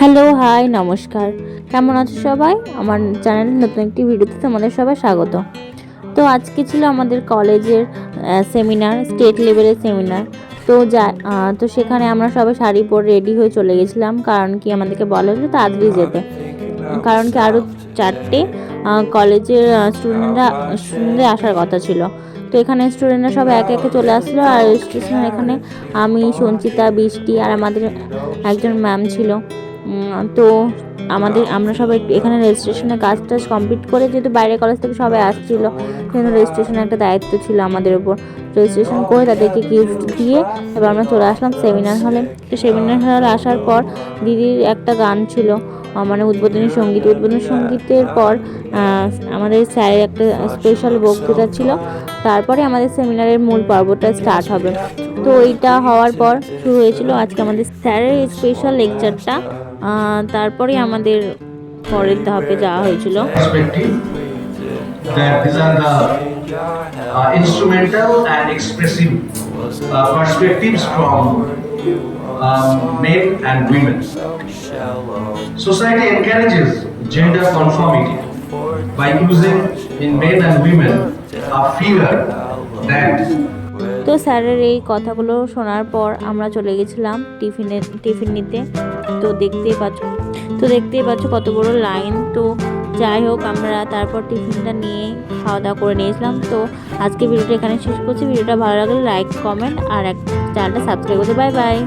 Hello, high, নমস্কার। কেমন আছো সবাই? আমার চ্যানেলের নতুন একটি ভিডিওতে তোমাদের সবাই স্বাগত। তো আজকে ছিল আমাদের কলেজের সেমিনার, স্টেট লেভেলের সেমিনার। তো সেখানে আমরা সবাই শাড়ি পরে রেডি হয়ে চলে গেছিলাম, কারণ কি আমাদেরকে বলা হয়েছিল তাড়াতাড়ি যেতে। কারণ কি আরও 4টে কলেজের স্টুডেন্টদের আসার কথা ছিল। তো এখানে স্টুডেন্টরা সব একে একে চলে আসলো, আর স্টেশনের এখানে আমি, সঞ্চিতা, বৃষ্টি আর আমাদের একজন ম্যাম ছিল। তো আমরা সবাই এখানে রেজিস্ট্রেশনের কাজ টাজ কমপ্লিট করে, যেহেতু বাইরের কলেজ থেকে সবাই আসছিলো, সেখানে রেজিস্ট্রেশনের একটা দায়িত্ব ছিল আমাদের উপর। রেজিস্ট্রেশন করে তাদেরকে গিফট দিয়ে এবার আমরা চলে আসলাম সেমিনার হলে। তো সেমিনার হলে আসার পর দিদির একটা গান ছিল, মানে উদ্বোধনী সঙ্গীতের পর আমাদের স্যারের একটা স্পেশাল বক্তৃতা ছিল। তারপরে আমাদের সেমিনারের মূল পর্বটা স্টার্ট হবে। তো এইটা হওয়ার পর শুরু হয়েছিল আজকে আমাদের স্যারের স্পেশাল লেকচারটা। তারপরে আমাদের পরের ধাপে যাওয়া হয়েছিল। That these are the instrumental and expressive perspectives from men and women. Society encourages gender conformity by using in men and women a figure that. তো স্যারের এই কথাগুলো শোনার পর আমরা চলে গেছিলাম টিফিন নিতে। তো দেখতেই পাচ্ছ কত বড় লাইন। তো যাই হোক, আমরা তারপর টিফিনটা নিয়ে খাওয়া দাওয়া করে নিয়েছিলাম। তো আজকে ভিডিওটা এখানে শেষ করছি। ভিডিওটা ভালো লাগলে লাইক, কমেন্ট আর চ্যানেলটা সাবস্ক্রাইব করতে। Bye bye.